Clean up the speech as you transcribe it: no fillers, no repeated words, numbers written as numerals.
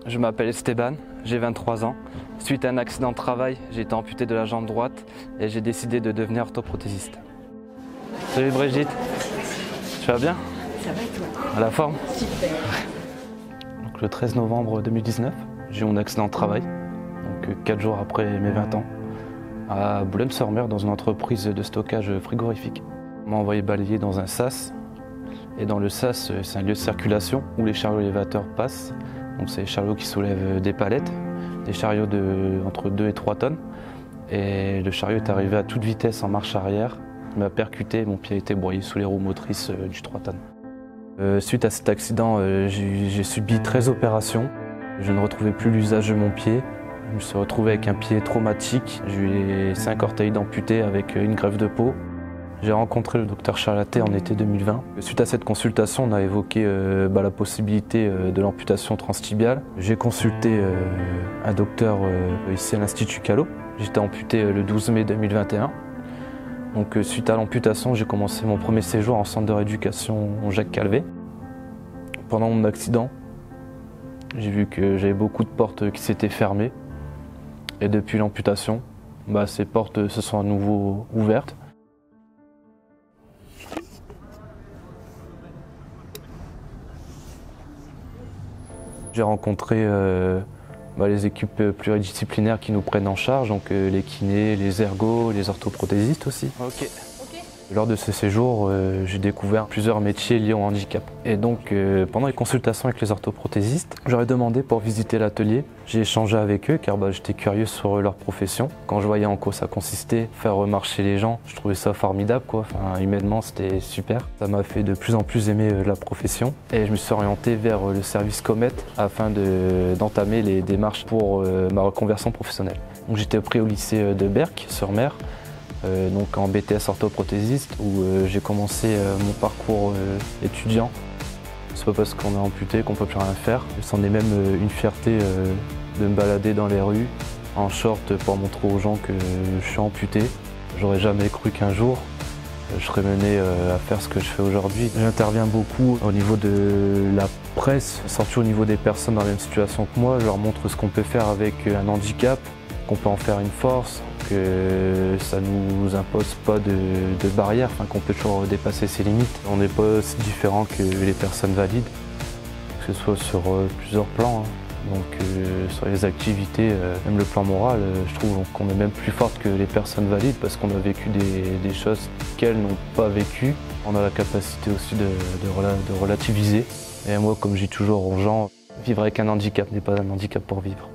Je m'appelle Esteban, j'ai 23 ans. Suite à un accident de travail, j'ai été amputé de la jambe droite et j'ai décidé de devenir orthoprothésiste. Salut Brigitte, tu vas bien? Ça va et toi? À la forme? Super. Donc, le 13 novembre 2019, j'ai eu mon accident de travail, donc 4 jours après mes 20 ans, à Boulogne-sur-Mer dans une entreprise de stockage frigorifique. On m'a envoyé balayer dans un sas, et dans le sas, c'est un lieu de circulation où les chariots élévateurs passent. Donc c'est des chariots qui soulèvent des palettes, des chariots de entre 2 et 3 tonnes. Et le chariot est arrivé à toute vitesse en marche arrière. Il m'a percuté, mon pied a été broyé sous les roues motrices du 3 tonnes. Suite à cet accident, j'ai subi 13 opérations. Je ne retrouvais plus l'usage de mon pied. Je me suis retrouvé avec un pied traumatique. J'ai eu les 5 orteils amputés avec une greffe de peau. J'ai rencontré le docteur Charlaté en été 2020. Suite à cette consultation, on a évoqué la possibilité de l'amputation transtibiale. J'ai consulté un docteur ici à l'Institut Callot. J'étais amputé le 12 mai 2021. Donc, suite à l'amputation, j'ai commencé mon premier séjour en centre de rééducation Jacques Calvé. Pendant mon accident, j'ai vu que j'avais beaucoup de portes qui s'étaient fermées. Et depuis l'amputation, ces portes se sont à nouveau ouvertes. J'ai rencontré les équipes pluridisciplinaires qui nous prennent en charge, donc les kinés, les ergos, les orthoprothésistes aussi. Okay. Lors de ce séjour, j'ai découvert plusieurs métiers liés au handicap. Et donc, pendant les consultations avec les orthoprothésistes, j'aurais demandé pour visiter l'atelier. J'ai échangé avec eux car j'étais curieux sur leur profession. Quand je voyais en quoi ça consistait, faire remarcher les gens, je trouvais ça formidable, quoi. Enfin, humainement, c'était super. Ça m'a fait de plus en plus aimer la profession. Et je me suis orienté vers le service Comet afin d'entamer les démarches pour ma reconversion professionnelle. Donc, j'étais pris au lycée de Berck-sur-Mer. Donc en BTS orthoprothésiste où j'ai commencé mon parcours étudiant. C'est pas parce qu'on est amputé qu'on peut plus rien faire. C'en est même une fierté de me balader dans les rues en short pour montrer aux gens que je suis amputé. J'aurais jamais cru qu'un jour je serais mené à faire ce que je fais aujourd'hui. J'interviens beaucoup au niveau de la presse, surtout au niveau des personnes dans la même situation que moi. Je leur montre ce qu'on peut faire avec un handicap, qu'on peut en faire une force, que ça ne nous impose pas de barrières, qu'on peut toujours dépasser ses limites. On n'est pas aussi différent que les personnes valides, que ce soit sur plusieurs plans. Donc sur les activités, même le plan moral, je trouve qu'on est même plus forte que les personnes valides parce qu'on a vécu des choses qu'elles n'ont pas vécues. On a la capacité aussi de relativiser. Et moi, comme je dis toujours aux gens, vivre avec un handicap n'est pas un handicap pour vivre.